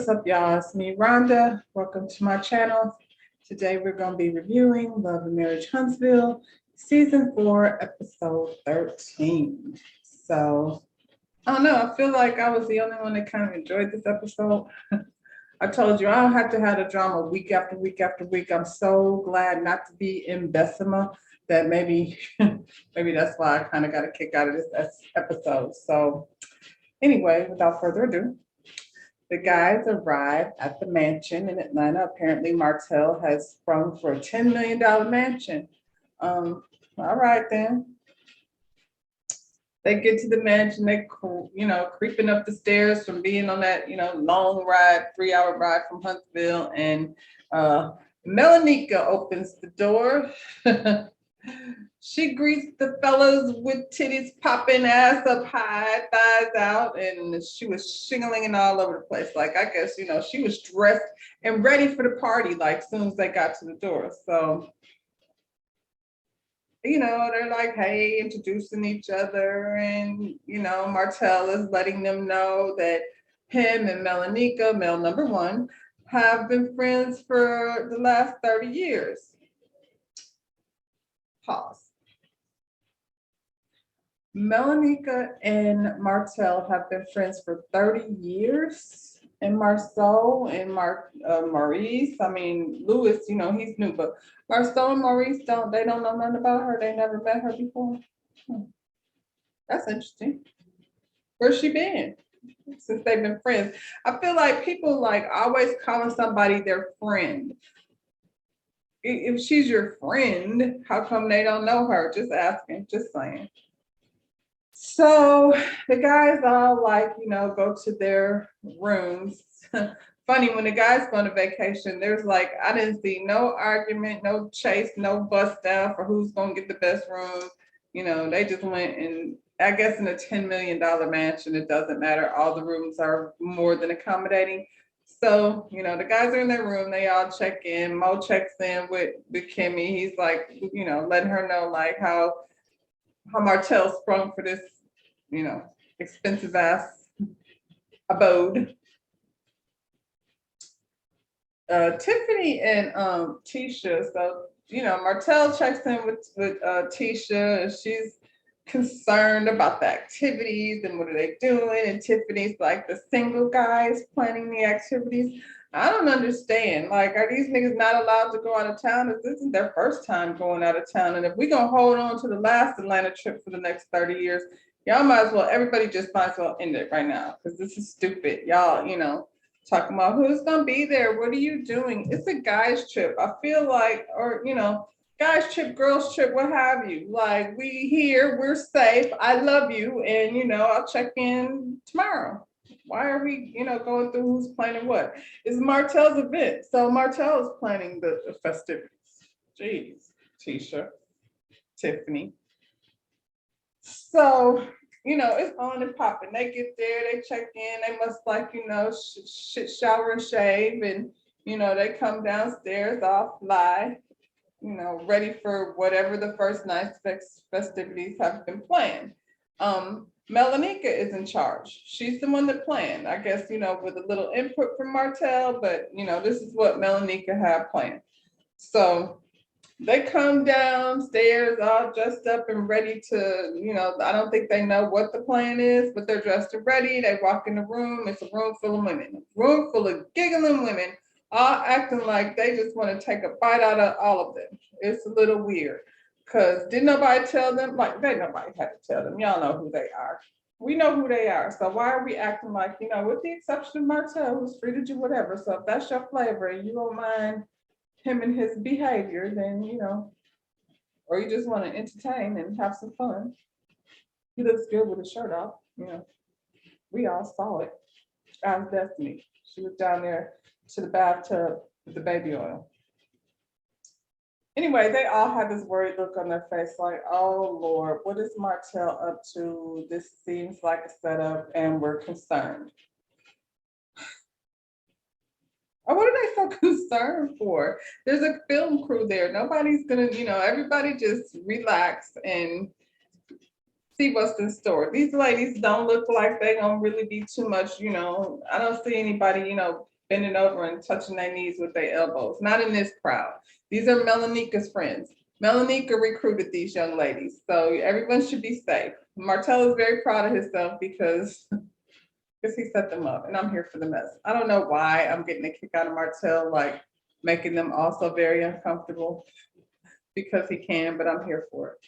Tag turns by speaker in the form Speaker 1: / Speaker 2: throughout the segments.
Speaker 1: What's up, y'all? It's me, Rhonda. Welcome to my channel. Today we're going to be reviewing Love and Marriage Huntsville, Season 4, Episode 13. So, I don't know. I feel like I was the only one that kind of enjoyed this episode. I told you, I don't have to have the drama week after week after week. I'm so glad not to be in Bessemer that maybe that's why I kind of got a kick out of this episode. So, anyway, without further ado, the guys arrive at the mansion in Atlanta. Apparently, Martell has sprung for a $10 million mansion. All right, then. They get to the mansion, they, creeping up the stairs from being on that, long ride, 3-hour ride from Huntsville. And Melanika opens the door. She greets the fellas with titties popping, ass up high, thighs out, and she was shingling all over the place. Like, I guess, she was dressed and ready for the party, like, as soon as they got to the door. So, they're like, hey, introducing each other. And, Martell is letting them know that him and Melanika, male number one, have been friends for the last 30 years. Pause. Melanika and Martell have been friends for 30 years. And Marceau and Maurice, Louis, he's new, but Marceau and Maurice don't know nothing about her. They never met her before. That's interesting. Where's she been since they've been friends? I feel like people like always calling somebody their friend. If she's your friend, how come they don't know her? Just asking, just saying. So the guys all go to their rooms. Funny, when the guys go on vacation, there's I didn't see no argument, no chase, no bust down for who's going to get the best room. They just went, and I guess in a $10 million mansion, it doesn't matter. All the rooms are more than accommodating. So, the guys are in their room. They all check in. Mo checks in with Kimmy. He's letting her know how Martell sprung for this, expensive ass abode. Tiffany and Tisha. So, Martell checks in with Tisha. She's concerned about the activities and what are they doing. And Tiffany's like, the single guys planning the activities. I don't understand. Like, are these niggas not allowed to go out of town? This isn't their first time going out of town. And if we're going to hold on to the last Atlanta trip for the next 30 years, y'all might as well, everybody just might as well end it right now. Because this is stupid. Y'all, talking about who's going to be there. What are you doing? It's a guy's trip. I feel like, or, guys trip, girls trip, what have you. Like, we here, we're safe. I love you. And, I'll check in tomorrow. Why are we, going through who's planning what? It's Martell's event. So Martell is planning the festivities. Jeez, Tisha, Tiffany. So, it's on and popping. They get there, they check in. They must shower and shave. And, they come downstairs all fly, ready for whatever the first night's festivities have been planned. Melanika is in charge. She's the one that planned, I guess, with a little input from Martell, but, this is what Melanika had planned. So they come downstairs all dressed up and ready to, I don't think they know what the plan is, but they're dressed and ready. They walk in the room. It's a room full of women, a room full of giggling women, all acting like they just want to take a bite out of all of them. It's a little weird. Because didn't nobody tell them? Nobody had to tell them. Y'all know who they are. We know who they are. So why are we acting like, with the exception of Martell, who's free to do whatever. So if that's your flavor and you don't mind him and his behavior, then, or you just want to entertain and have some fun. He looks good with his shirt off. We all saw it. As Destiny. She was down there to the bathtub with the baby oil. Anyway, they all had this worried look on their face like, oh, Lord, what is Martell up to? This seems like a setup and we're concerned. Oh, what are they so concerned for? There's a film crew there. Nobody's going to, everybody just relax and see what's in store. These ladies don't look like they're going to really be too much, I don't see anybody, bending over and touching their knees with their elbows. Not in this crowd. These are Melanika's friends. Melanika recruited these young ladies, so everyone should be safe. Martell is very proud of himself because he set them up, and I'm here for the mess. I don't know why I'm getting a kick out of Martell, like making them also very uncomfortable because he can, but I'm here for it.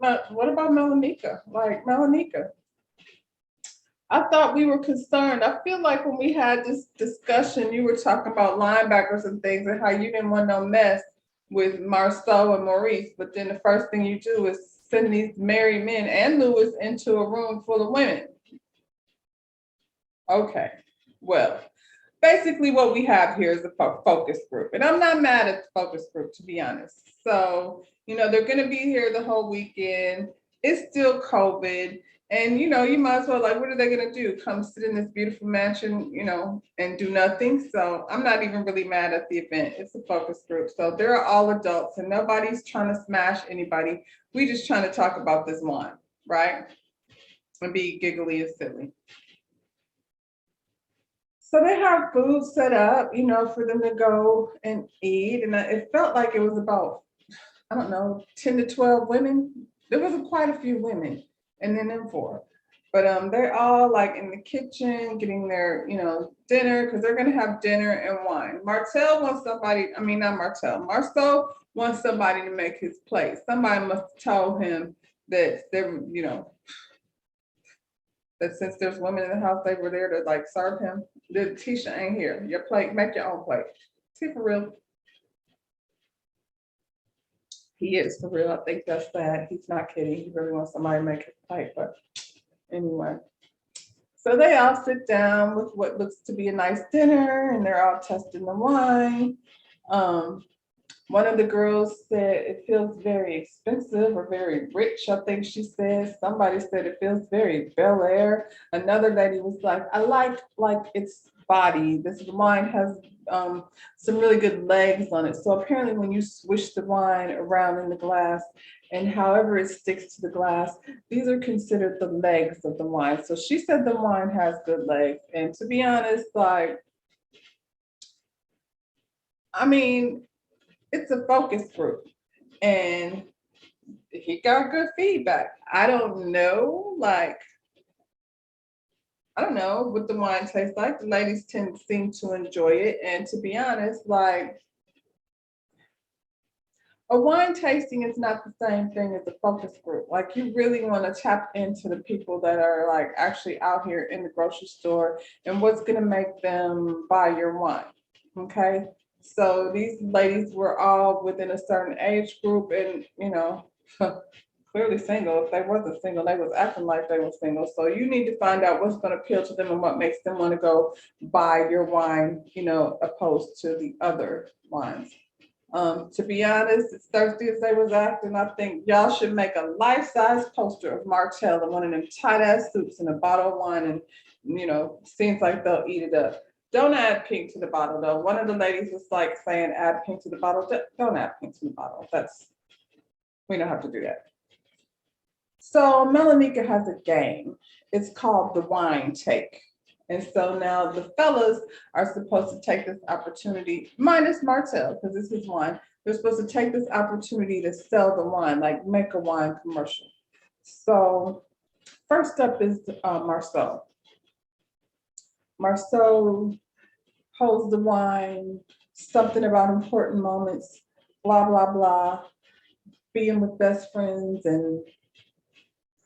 Speaker 1: But what about Melanika? Like Melanika, I thought we were concerned. I feel like when we had this discussion, you were talking about linebackers and things and how you didn't want no mess with Marceau and Maurice. But then the first thing you do is send these married men and Lewis into a room full of women. Okay, well, basically what we have here is a focus group. And I'm not mad at the focus group, to be honest. So, they're going to be here the whole weekend. It's still COVID. And, you might as well, like, what are they going to do? Come sit in this beautiful mansion, and do nothing. So I'm not even really mad at the event. It's a focus group. So they're all adults and nobody's trying to smash anybody. We just trying to talk about this wine, right? And be giggly and silly. So they have food set up, for them to go and eat. And it felt like it was about, I don't know, 10 to 12 women. There was quite a few women, and then them four. But they're all like in the kitchen getting their, dinner, because they're gonna have dinner and wine. Martell wants somebody, I mean, not Martell, Marceau wants somebody to make his plate. Somebody must have told him that they're, that since there's women in the house, they were there to like serve him. The Tisha ain't here. Your plate, make your own plate. See, for real. He is for real. I think that's sad. He's not kidding. He really wants somebody to make his plate. But anyway, so they all sit down with what looks to be a nice dinner, and they're all testing the wine. One of the girls said it feels very expensive or very rich. I think she said. Somebody said it feels very Bel Air. Another lady was like, I like its body. This wine has some really good legs on it. So apparently when you swish the wine around in the glass and however it sticks to the glass, these are considered the legs of the wine. So she said the wine has good legs. And to be honest, like, I mean, it's a focus group and he got good feedback. I don't know what the wine tastes like. The ladies seem to enjoy it. And to be honest, like, a wine tasting is not the same thing as a focus group. Like, you really want to tap into the people that are like actually out here in the grocery store and what's going to make them buy your wine. Okay. So these ladies were all within a certain age group and, clearly single. If they wasn't single, they was acting like they were single. So you need to find out what's going to appeal to them and what makes them want to go buy your wine, opposed to the other wines. To be honest, as thirsty as they was acting, I think y'all should make a life-size poster of Martell in one of them tight-ass suits and a bottle of wine, and seems like they'll eat it up. Don't add pink to the bottle though. One of the ladies was like saying add pink to the bottle. Don't add pink to the bottle. We don't have to do that. So Melanika has a game. It's called the wine take. And so now the fellas are supposed to take this opportunity, minus Martell, because this is wine. They're supposed to take this opportunity to sell the wine, like make a wine commercial. So first up is Marceau. Marceau holds the wine, something about important moments, blah, blah, blah, being with best friends and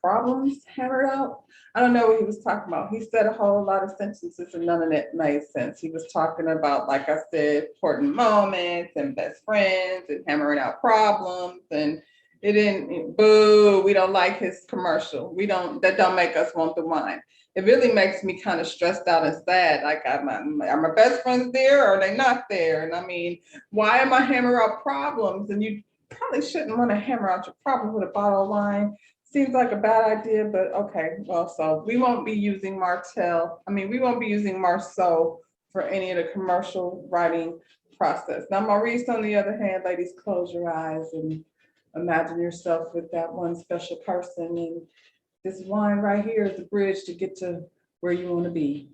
Speaker 1: problems hammered out. I don't know what he was talking about. He said a whole lot of sentences and none of it made sense. He was talking about, like I said, important moments and best friends and hammering out problems, and it didn't, boo, we don't like his commercial. That don't make us want the wine. It really makes me kind of stressed out and sad. Like, are my best friends there or are they not there? And I mean, why am I hammering out problems? And you probably shouldn't want to hammer out your problems with a bottle of wine. Seems like a bad idea, but okay. Well, so we won't be using we won't be using Marceau for any of the commercial writing process. Now, Maurice, on the other hand, ladies, close your eyes and imagine yourself with that one special person. And this wine right here is the bridge to get to where you want to be,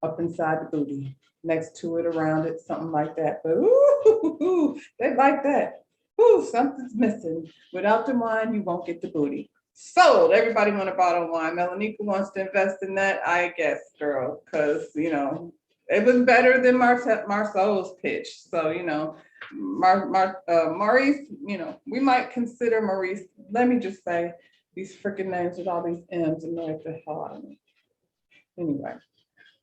Speaker 1: up inside the booty, next to it, around it, something like that. But ooh, they like that. Ooh, something's missing. Without the wine, you won't get the booty. Sold. Everybody want a bottle of wine. Melanika wants to invest in that, I guess, girl, because it was better than Marceau's pitch. So Maurice, we might consider Maurice. Let me just say these freaking names with all these M's annoy the hell out of me. Anyway,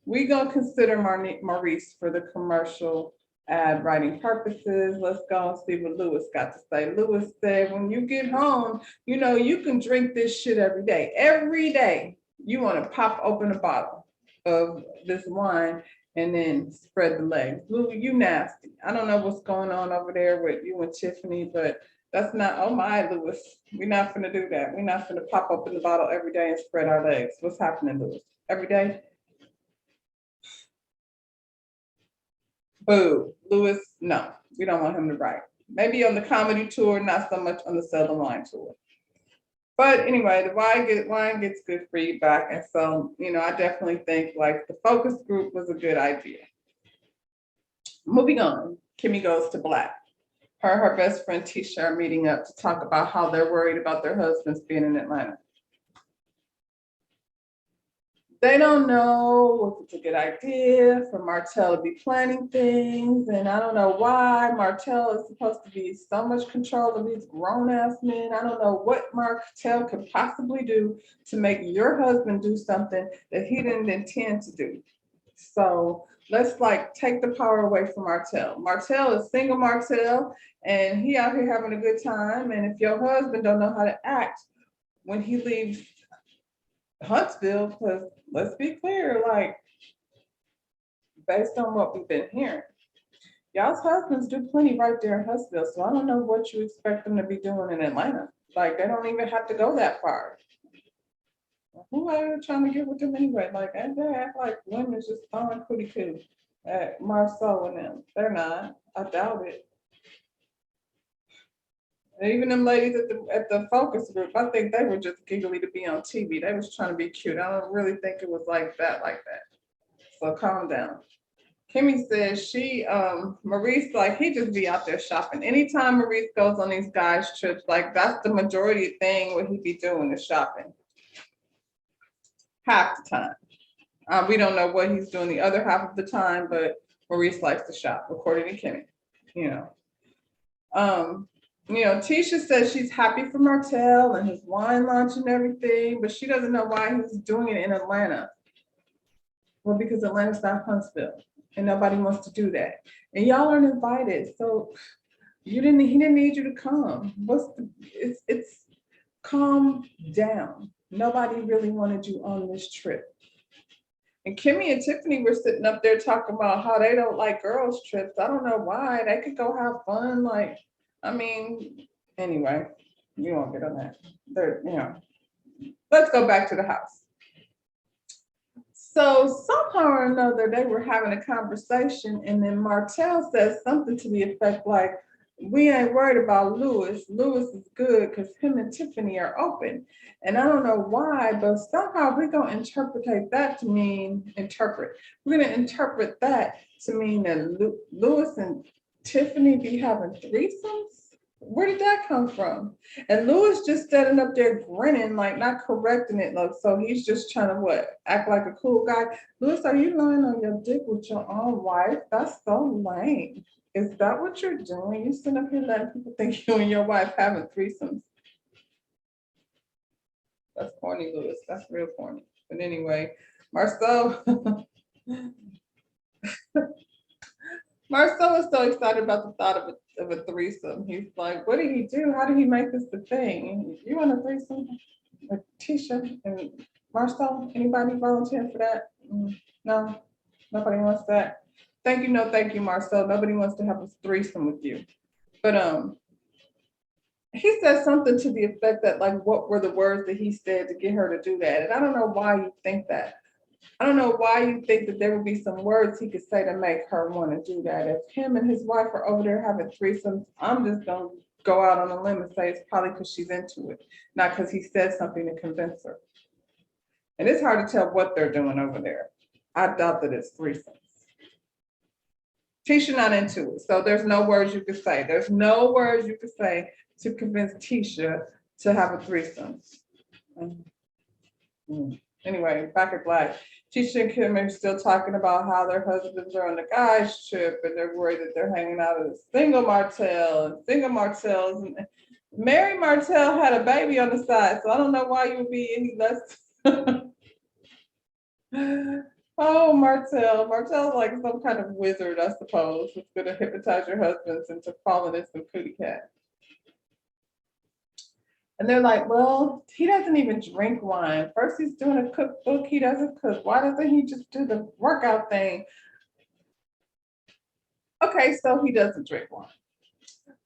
Speaker 1: we gonna consider Maurice for the commercial ad writing purposes. Let's go and see what Lewis got to say. Lewis said, when you get home, you can drink this shit every day. Every day, you want to pop open a bottle of this wine and then spread the legs. Lou, you nasty. I don't know what's going on over there with you and Tiffany, but that's not, oh my, Lewis. We're not gonna do that. We're not gonna pop open the bottle every day and spread our legs. What's happening, Lewis? Every day? Boo, Lewis, no, we don't want him to write. Maybe on the comedy tour, not so much on the Sell the Wine tour. But anyway, the wine gets good feedback. And so, I definitely think like the focus group was a good idea. Moving on, Kimmy goes to Black. Her best friend Tisha are meeting up to talk about how they're worried about their husbands being in Atlanta. They don't know if it's a good idea for Martell to be planning things. And I don't know why Martell is supposed to be so much control of these grown-ass men. I don't know what Martell could possibly do to make your husband do something that he didn't intend to do. So let's take the power away from Martell. Martell is single Martell, and he out here having a good time. And if your husband don't know how to act when he leaves Huntsville, because let's be clear, based on what we've been hearing, y'all's husbands do plenty right there in Huntsville. So I don't know what you expect them to be doing in Atlanta. They don't even have to go that far. Who are you trying to get with them anyway? They act like women's just throwing cootie coo at Marceau and them. They're not. I doubt it. And even them ladies at the focus group, I think they were just giggly to be on TV. They was trying to be cute. I don't really think it was like that. So calm down. Kimmy says Maurice, he just be out there shopping. Anytime Maurice goes on these guys' trips, that's the majority of thing what he be doing is shopping. Half the time. We don't know what he's doing the other half of the time, but Maurice likes to shop, according to Kimmy, Tisha says she's happy for Martell and his wine launch and everything, but she doesn't know why he's doing it in Atlanta. Well, because Atlanta's not Huntsville, and nobody wants to do that. And y'all aren't invited, so he didn't need you to come. It's calm down. Nobody really wanted you on this trip. And Kimmy and Tiffany were sitting up there talking about how they don't like girls' trips. I don't know why. They could go have fun, anyway, you won't get on that. Let's go back to the house. So somehow or another, they were having a conversation, and then Martell says something to the effect we ain't worried about Lewis. Lewis is good because him and Tiffany are open. And I don't know why, but somehow we're going to interpret that to mean that Lewis and Tiffany be having threesomes. Where did that come from? And Lewis just standing up there grinning, not correcting it. So he's just trying to act like a cool guy. Lewis, are you lying on your dick with your own wife? That's so lame. Is that what you're doing? You sitting up here letting people think you and your wife having threesomes. That's corny, Lewis. That's real corny. But anyway, Marceau is so excited about the thought of a threesome. He's like, what did he do? How did he make this the thing? You want a threesome with Tisha and Marceau? Anybody volunteer for that? No, nobody wants that. Thank you, no thank you, Marceau. Nobody wants to have a threesome with you. But he said something to the effect that what were the words that he said to get her to do that? And I don't know why you think that. I don't know why you think that there would be some words he could say to make her want to do that. If him and his wife are over there having threesomes, I'm just going to go out on a limb and say it's probably because she's into it, not because he said something to convince her. And it's hard to tell what they're doing over there. I doubt that it's threesomes. Tisha not into it. So there's no words you could say. There's no words you could say to convince Tisha to have a threesome. Anyway, back at Black. Tisha and Kim are still talking about how their husbands are on the guys trip and they're worried that they're hanging out with a single Martell and single Martells. And Mary Martell had a baby on the side, so I don't know why you would be any less. Oh, Martell. Martell's like some kind of wizard, I suppose, who's going to hypnotize your husbands into falling in some cootie cat. And they're like, well, he doesn't even drink wine. First, he's doing a cookbook. He doesn't cook. Why doesn't he just do the workout thing? Okay, so he doesn't drink wine.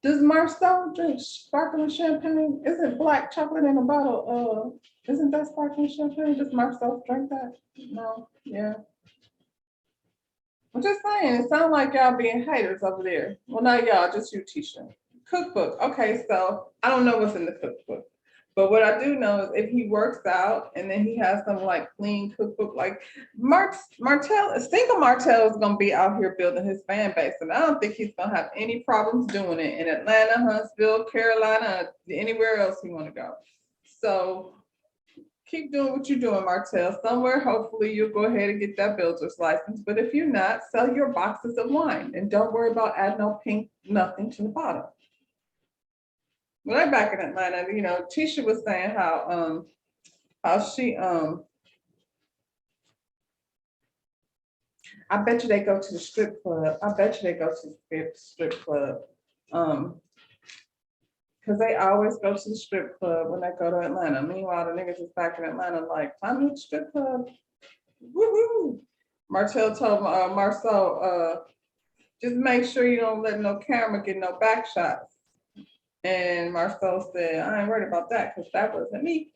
Speaker 1: Does Marcel drink sparkling champagne? Isn't black chocolate in a bottle? Isn't that sparkling champagne? Does Marcel drink that? No. Yeah. I'm just saying, it sounds like y'all being haters over there. Well, not y'all, just you, Tisha. Cookbook. Okay, so I don't know what's in the cookbook. But what I do know is if he works out and then he has some like clean cookbook, like Martell, single Martell is going to be out here building his fan base. And I don't think he's going to have any problems doing it in Atlanta, Huntsville, Carolina, anywhere else he want to go. So keep doing what you're doing, Martell. Somewhere, hopefully, you'll go ahead and get that builder's license. But if you're not, sell your boxes of wine and don't worry about adding no pink nothing to the bottom. When I'm back in Atlanta, you know, Tisha was saying how she I bet you they go to the strip club. I bet you they go to the strip club. Because they always go to the strip club when they go to Atlanta. Meanwhile, the niggas is back in Atlanta like, I'm at the strip club. Woohoo! Martell told Marcel, just make sure you don't let no camera get no back shots. And Marcel said, I ain't worried about that because that wasn't me.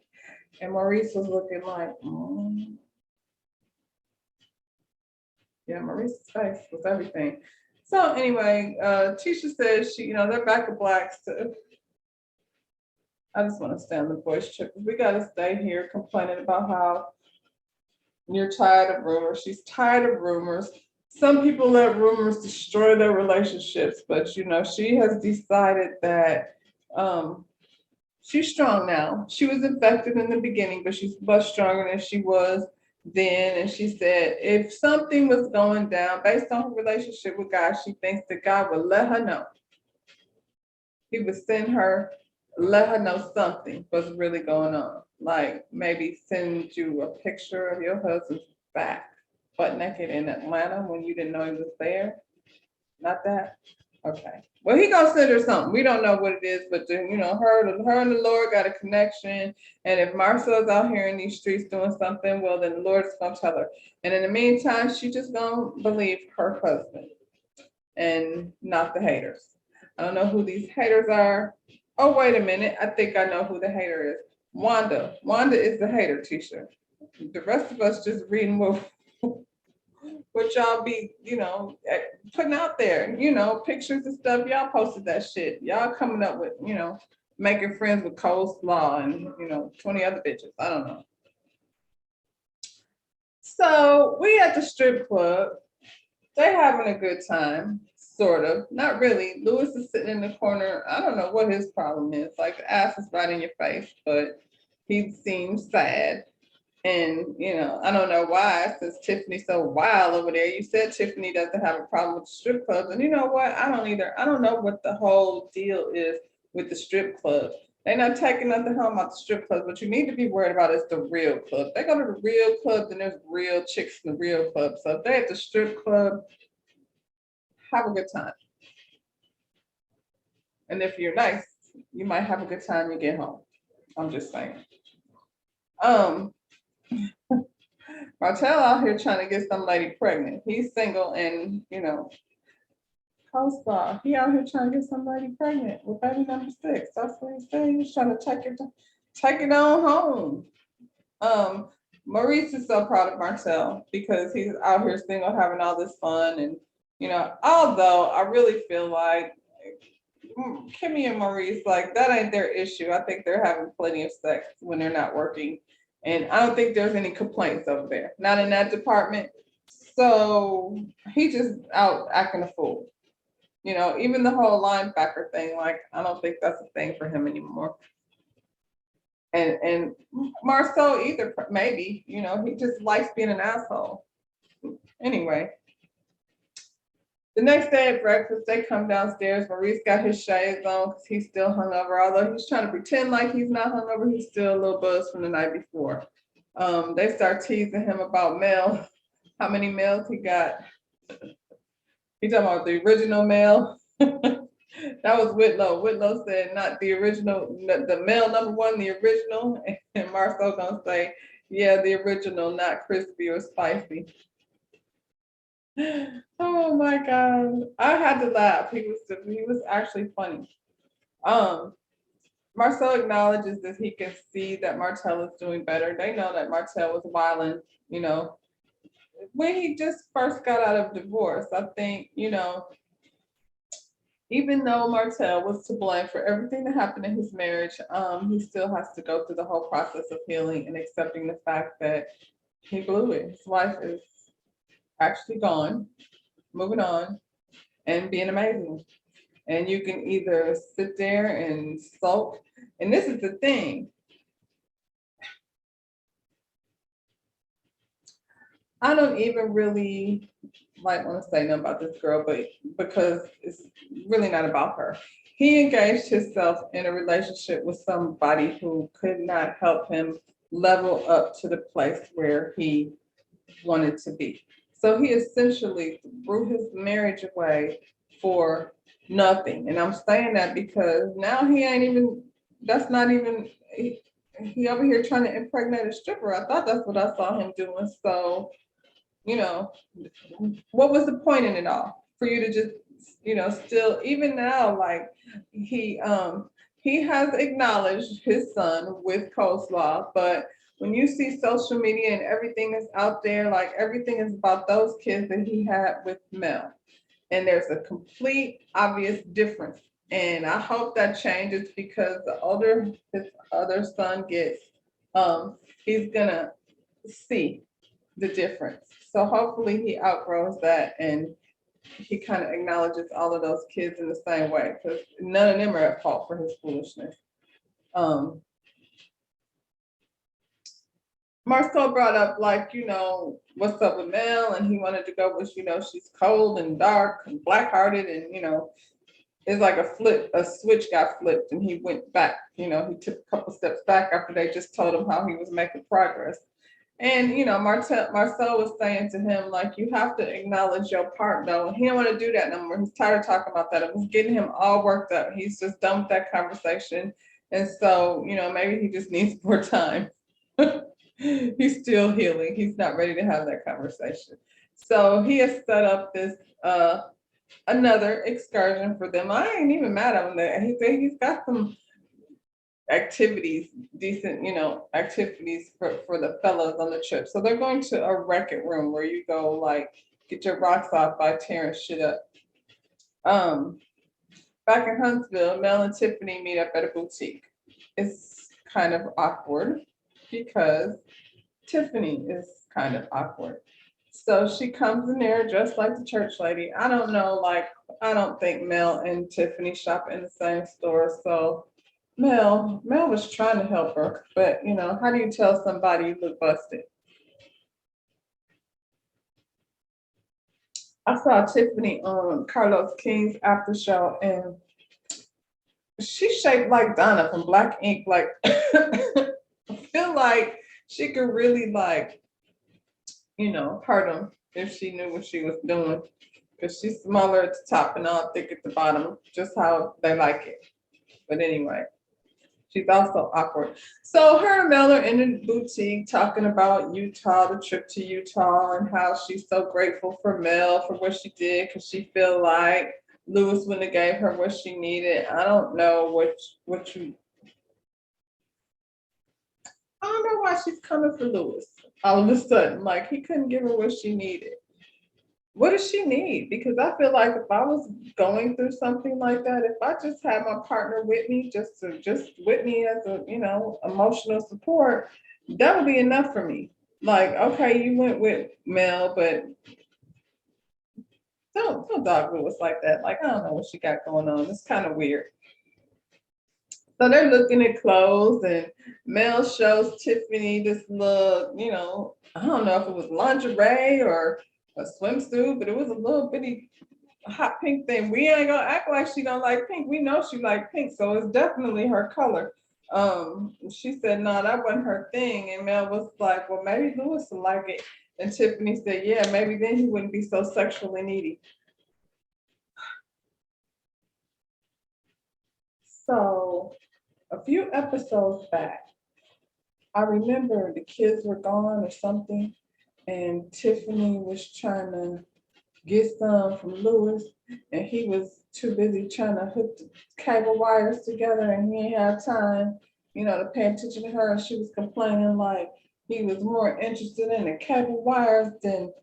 Speaker 1: And Maurice was looking like, yeah, Maurice's face was everything. So anyway, Tisha says she, you know, they're back at Black's too. I just want to stay on the boys trip. We got to stay here complaining about how you're tired of rumors. She's tired of rumors. Some people let rumors destroy their relationships, but you know, she has decided that she's strong now. She was infected in the beginning, but she's much stronger than she was then. And she said if something was going down based on her relationship with God, she thinks that God would let her know. He would send her, let her know something was really going on. Like maybe send you a picture of your husband's back, butt naked in Atlanta when you didn't know he was there. Not that? Okay. Well, he gonna send her something. We don't know what it is, but you know, her and the Lord got a connection. And if Marcel's out here in these streets doing something, well, then the Lord is gonna tell her. And in the meantime, she just gonna believe her husband and not the haters. I don't know who these haters are. Oh, wait a minute. I think I know who the hater is. Wanda. Wanda is the hater, Tisha. The rest of us just reading what y'all be, you know, putting out there, you know, pictures and stuff. Y'all posted that shit. Y'all coming up with, you know, making friends with coleslaw and, you know, 20 other bitches. I don't know. So we at the strip club. They having a good time, sort of. Not really. Lewis is sitting in the corner. I don't know what his problem is. Like the ass is right in your face, but he seems sad. And, you know, I don't know why, since Tiffany's so wild over there. You said Tiffany doesn't have a problem with the strip clubs. And you know what? I don't either. I don't know what the whole deal is with the strip club. They're not taking nothing home about the strip clubs. What you need to be worried about is the real club. They go to the real club, then there's real chicks in the real club. So if they're at the strip club, have a good time. And if you're nice, you might have a good time when you get home. I'm just saying. Martell out here trying to get some lady pregnant. He's single and, you know, coleslaw. He out here trying to get some lady pregnant with baby number 6. That's what he's saying. He's trying to take it on home. Maurice is so proud of Martell because he's out here single having all this fun. And, you know, although I really feel like Kimmy and Maurice, like that ain't their issue. I think they're having plenty of sex when they're not working. And I don't think there's any complaints over there, not in that department. So he just out acting a fool. Even the whole linebacker thing, like, I don't think that's a thing for him anymore. And Marceau either, maybe, he just likes being an asshole. Anyway, the next day at breakfast, they come downstairs. Maurice got his shades on because he's still hungover. Although he's trying to pretend like he's not hungover, he's still a little buzzed from the night before. They start teasing him about mail, how many mails he got. He talking about the original mail. That was Whitlow. Whitlow said not the original, the mail number one, the original. And Marceau gonna say, yeah, the original, not crispy or spicy. Oh my God. I had to laugh. He was actually funny. Marceau acknowledges that he can see that Martell is doing better. They know that Martell was wilding, when he just first got out of divorce. I think, even though Martell was to blame for everything that happened in his marriage, he still has to go through the whole process of healing and accepting the fact that he blew it. His wife is actually gone, moving on, and being amazing. And you can either sit there and sulk. And this is the thing. I don't even really want to say nothing about this girl, but because it's really not about her. He engaged himself in a relationship with somebody who could not help him level up to the place where he wanted to be. So he essentially threw his marriage away for nothing. And I'm saying that because now that's not even, he over here trying to impregnate a stripper. I thought that's what I saw him doing. So, what was the point in it all? For you to just, still, even now, like he has acknowledged his son with coleslaw, but when you see social media and everything that's out there, like everything is about those kids that he had with Mel. And there's a complete obvious difference. And I hope that changes because the older his other son gets, he's gonna see the difference. So hopefully he outgrows that and he kind of acknowledges all of those kids in the same way because none of them are at fault for his foolishness. Marceau brought up what's up with Mel, and he wanted to go with, she's cold and dark and black-hearted, and it's like a switch got flipped, and he went back. He took a couple steps back after they just told him how he was making progress. And Marceau was saying to him, like, you have to acknowledge your part, though. And he don't want to do that no more. He's tired of talking about that. It was getting him all worked up. He's just done with that conversation. And so, maybe he just needs more time. He's still healing. He's not ready to have that conversation. So he has set up this another excursion for them. I ain't even mad at him there. He said he's got some activities, decent, activities for the fellows on the trip. So they're going to a record room where you go like get your rocks off by tearing shit up. Back in Huntsville, Mel and Tiffany meet up at a boutique. It's kind of awkward because Tiffany is kind of awkward. So she comes in there dressed like the church lady. I don't know, I don't think Mel and Tiffany shop in the same store. So Mel was trying to help her, but how do you tell somebody you look busted? I saw Tiffany on Carlos King's after show, and she's shaped like Donna from Black Ink. Like, I feel like she could really hurt him if she knew what she was doing, because she's smaller at the top and all thick at the bottom, just how they like it. But anyway. She's also awkward. So her and Mel are in the boutique talking about Utah, the trip to Utah, and how she's so grateful for Mel for what she did because she feel like Lewis wouldn't have gave her what she needed. I don't know I don't know why she's coming for Lewis all of a sudden. Like, he couldn't give her what she needed. What does she need? Because I feel like if I was going through something like that, if I just had my partner with me, just with me as a, emotional support, That would be enough for me. Like, okay, you went with Mel, but don't dog Lewis like that. Like, I don't know what she got going on. It's kind of weird. So they're looking at clothes, and Mel shows Tiffany this little, I don't know if it was lingerie or a swimsuit, but it was a little bitty hot pink thing. We ain't gonna act like she don't like pink. We know she like pink, so it's definitely her color. She said, no, that wasn't her thing. And Mel was like, well, maybe Lewis would like it. And Tiffany said, yeah, maybe then he wouldn't be so sexually needy. So a few episodes back, I remember the kids were gone or something, and Tiffany was trying to get some from Lewis, and he was too busy trying to hook the cable wires together, and he didn't have time, to pay attention to her. And she was complaining like he was more interested in the cable wires than,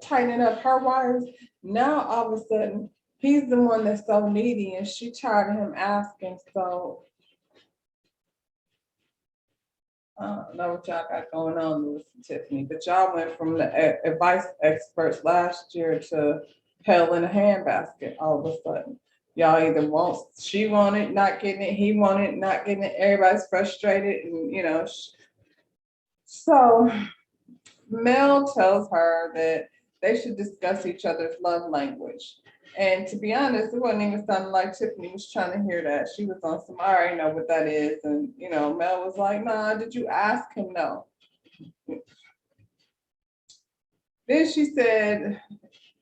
Speaker 1: tightening up her wires. Now all of a sudden, he's the one that's so needy, and she tired of him asking. So I don't know what y'all got going on, Lewis and Tiffany, but y'all went from the advice experts last year to hell in a handbasket all of a sudden. Y'all either she wanted, not getting it, he wanted, not getting it, everybody's frustrated, and so Mel tells her that they should discuss each other's love language. And to be honest, it wasn't even sounding like Tiffany was trying to hear that. She was on some, I already know what that is. And, Mel was like, nah, did you ask him? No. Then she said,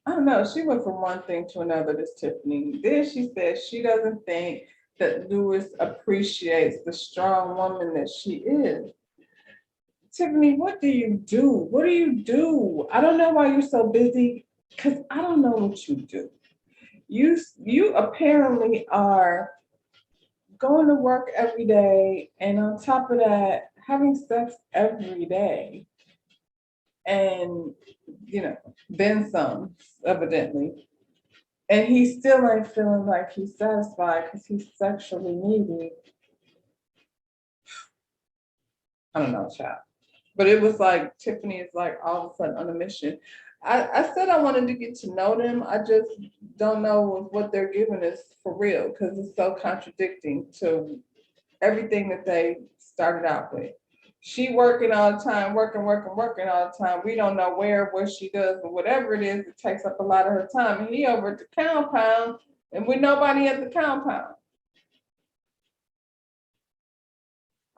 Speaker 1: I don't know, she went from one thing to another, this Tiffany. Then she said she doesn't think that Lewis appreciates the strong woman that she is. Tiffany, what do you do? What do you do? I don't know why you're so busy, because I don't know what you do. You apparently are going to work every day, and on top of that, having sex every day, and then some, evidently. And he still ain't feeling like he's satisfied because he's sexually needy. I don't know, child. But it was like Tiffany is like all of a sudden on a mission. I said I wanted to get to know them. I just don't know what they're giving us for real, because it's so contradicting to everything that they started out with. She working all the time, working all the time. We don't know what she does, but whatever it is, it takes up a lot of her time. And he over at the compound, and with nobody at the compound.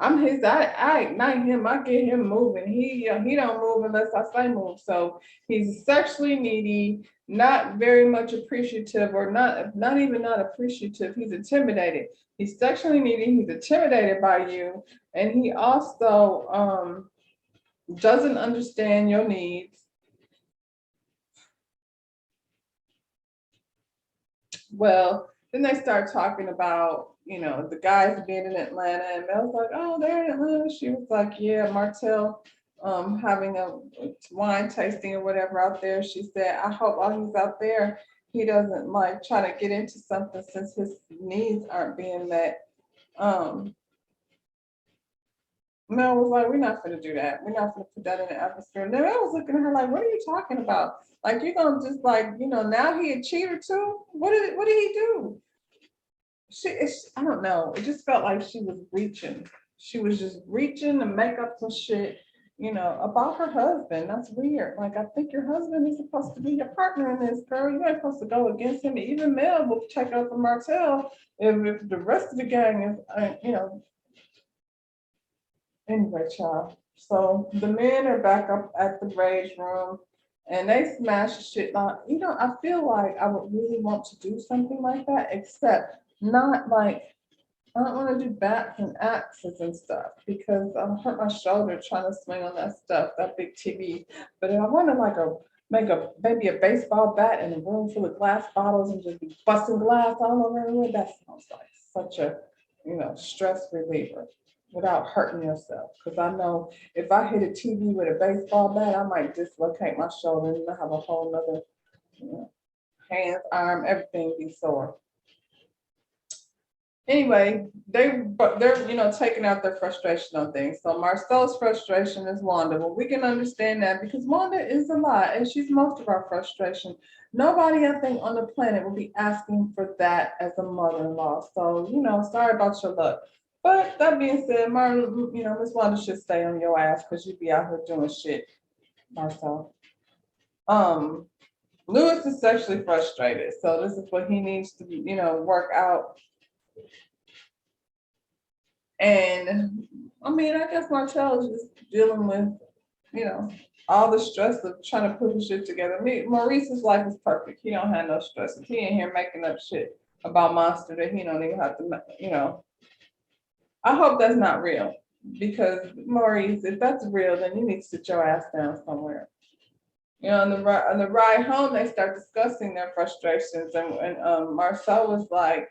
Speaker 1: I'm his. I ignite him. I get him moving. He don't move unless I say move. So he's sexually needy, not very much appreciative, or not even not appreciative. He's intimidated. He's sexually needy. He's intimidated by you, and he also doesn't understand your needs. Well, then they start talking about, the guys being in Atlanta, and Mel's like, oh, they're in Atlanta. She was like, yeah, Martell having a wine tasting or whatever out there. She said, I hope while he's out there, he doesn't like try to get into something since his needs aren't being met. Mel was like, we're not gonna do that. We're not gonna put that in the atmosphere. And then I was looking at her like, what are you talking about? Like, you're gonna just like, now he a cheater too? What did he do? I don't know. It just felt like she was reaching. She was just reaching to make up some shit, about her husband. That's weird. Like, I think your husband is supposed to be your partner in this, girl. You ain't supposed to go against him. Even Mel will check out for Martell if the rest of the gang is, anyway, child. So the men are back up at the rage room, and they smash shit. Now, I feel like I would really want to do something like that, except not like, I don't want to do bats and axes and stuff, because I'm hurt my shoulder trying to swing on that stuff, that big TV. But if I want to make a maybe a baseball bat in a room full of glass bottles and just be busting glass all over everywhere, that sounds like such a stress reliever without hurting yourself. Because I know if I hit a TV with a baseball bat, I might dislocate my shoulder and I have a whole nother, hands, arm, everything be sore. Anyway, they're taking out their frustration on things. So Marcel's frustration is Wanda. Well, we can understand that because Wanda is a lot and she's most of our frustration. Nobody, I think, on the planet will be asking for that as a mother-in-law. So, sorry about your luck. But that being said, Marlon, Miss Wanda should stay on your ass because you be out here doing shit, Marcel. Um, Lewis is sexually frustrated, so this is what he needs to, work out. And I mean, I guess Martell is just dealing with, all the stress of trying to put his shit together. Maurice's life is perfect. He don't have no stress. He ain't here making up shit about Monster that he don't even have to. I hope that's not real because Maurice, if that's real, then you need to sit your ass down somewhere. On the ride home, they start discussing their frustrations, and Marcel was like,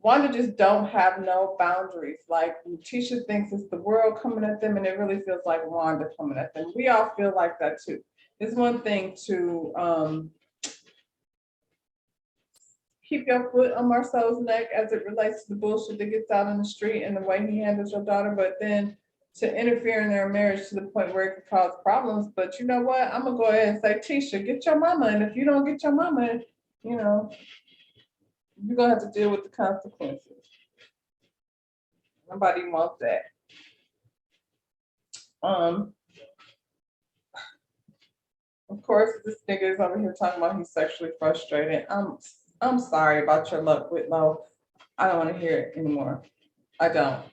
Speaker 1: Wanda just don't have no boundaries. Like Tisha thinks it's the world coming at them, and it really feels like Wanda coming at them. We all feel like that too. It's one thing to keep your foot on Marcel's neck as it relates to the bullshit that gets out in the street and the way he handles your daughter, but then to interfere in their marriage to the point where it could cause problems. But you know what? I'm gonna go ahead and say, Tisha, get your mama, and if you don't get your mama, you're gonna have to deal with the consequences. Nobody wants that. Of course, this nigga is over here talking about he's sexually frustrated. I'm sorry about your luck, Whitlow. I don't want to hear it anymore. I don't.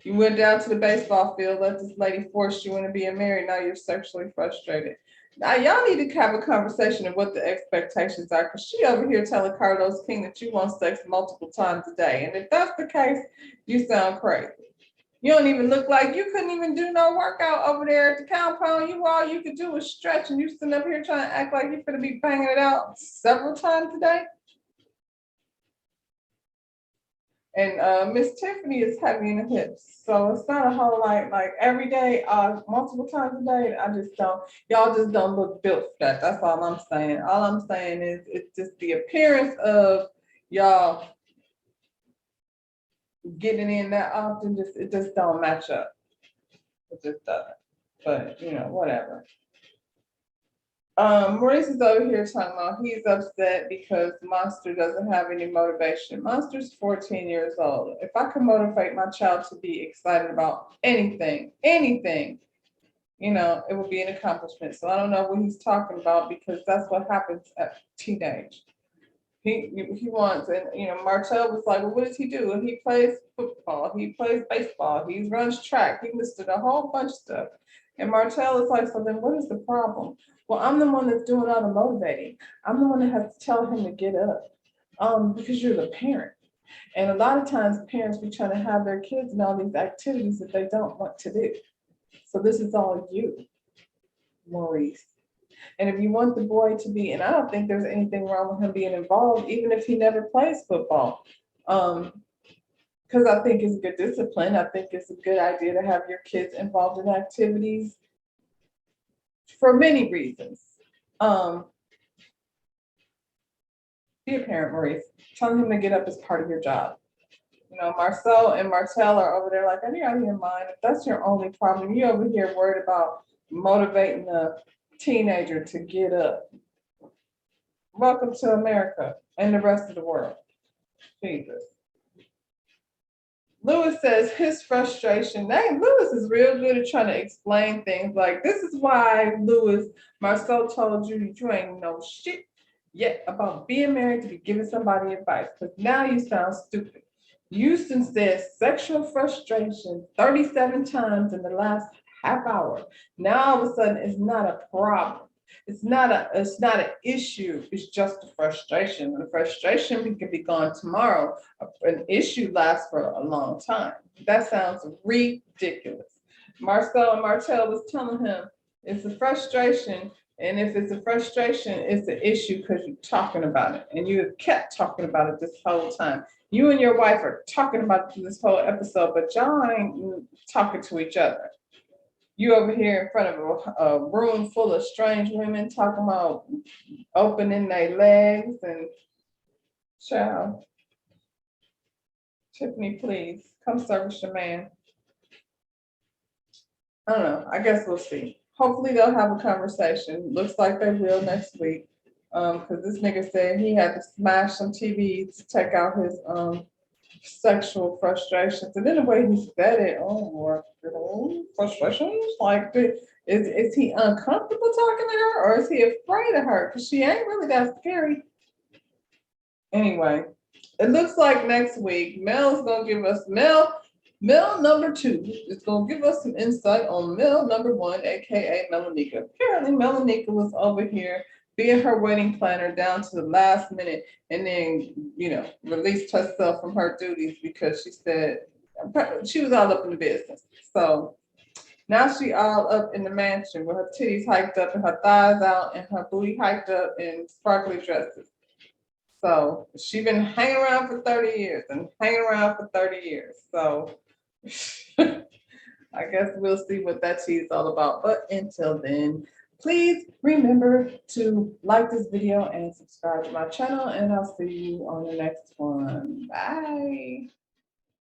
Speaker 1: You went down to the baseball field, let this lady force you into being married. Now you're sexually frustrated. Now y'all need to have a conversation of what the expectations are, because she over here telling Carlos King that you want sex multiple times a day. And if that's the case, you sound crazy. You don't even look like you couldn't even do no workout over there at the compound. All you could do was stretch, and you sitting up here trying to act like you're gonna be banging it out several times a day. And Miss Tiffany is heavy in the hips, so it's not a whole lot like every day, multiple times a day. Y'all just don't look built for that. That's all I'm saying. All I'm saying is it's just the appearance of y'all getting in that often. It just don't match up. It just doesn't. But whatever. Maurice is over here talking about he's upset because Monster doesn't have any motivation. Monster's 14 years old. If I can motivate my child to be excited about anything, it would be an accomplishment. So I don't know what he's talking about because that's what happens at teenage. He wants, and Martell was like, well, what does he do? And he plays football, he plays baseball, he runs track, he listed a whole bunch of stuff. And Martell is like, so then what is the problem? Well, I'm the one that's doing all the motivating. I'm the one that has to tell him to get up. Because you're the parent. And a lot of times parents be trying to have their kids in all these activities that they don't want to do. So this is all you, Maurice. And if you want the boy to be, and I don't think there's anything wrong with him being involved, even if he never plays football. Because I think it's good discipline. I think it's a good idea to have your kids involved in activities for many reasons. Be a parent, Maurice. Telling him to get up is part of your job. Marcel and Martell are over there like, I need out of your mind. If that's your only problem, you over here worried about motivating a teenager to get up. Welcome to America and the rest of the world. Jesus. Lewis says his frustration. Lewis is real good at trying to explain things. Like, this is why, Lewis, Marcel told you you ain't know shit yet about being married to be giving somebody advice. Because now you sound stupid. Houston says sexual frustration 37 times in the last half hour. Now all of a sudden it's not a problem. It's not an issue. It's just a frustration. The frustration can be gone tomorrow. An issue lasts for a long time. That sounds ridiculous. Marcel and Martell was telling him it's a frustration. And if it's a frustration, it's an issue because you're talking about it. And you have kept talking about it this whole time. You and your wife are talking about this whole episode, but y'all ain't talking to each other. You over here in front of a room full of strange women talking about opening their legs and child. Tiffany, please come service your man. I don't know. I guess we'll see. Hopefully they'll have a conversation. Looks like they will next week. Because this nigga said he had to smash some TVs to take out his sexual frustrations. And then the way he said it, oh Lord, frustrations. Like, is he uncomfortable talking to her, or is he afraid of her? Because she ain't really that scary. Anyway, it looks like next week Mel's gonna give us Mel number 2 is gonna give us some insight on Mel number 1, aka Melanika. Apparently, Melanika was over here being her wedding planner down to the last minute, and then released herself from her duties because she said she was all up in the business. So now she all up in the mansion with her titties hiked up and her thighs out and her booty hiked up in sparkly dresses. So she's been hanging around for 30 years and hanging around for 30 years. So I guess we'll see what that tea is all about. But until then, please remember to like this video and subscribe to my channel, and I'll see you on the next one. Bye.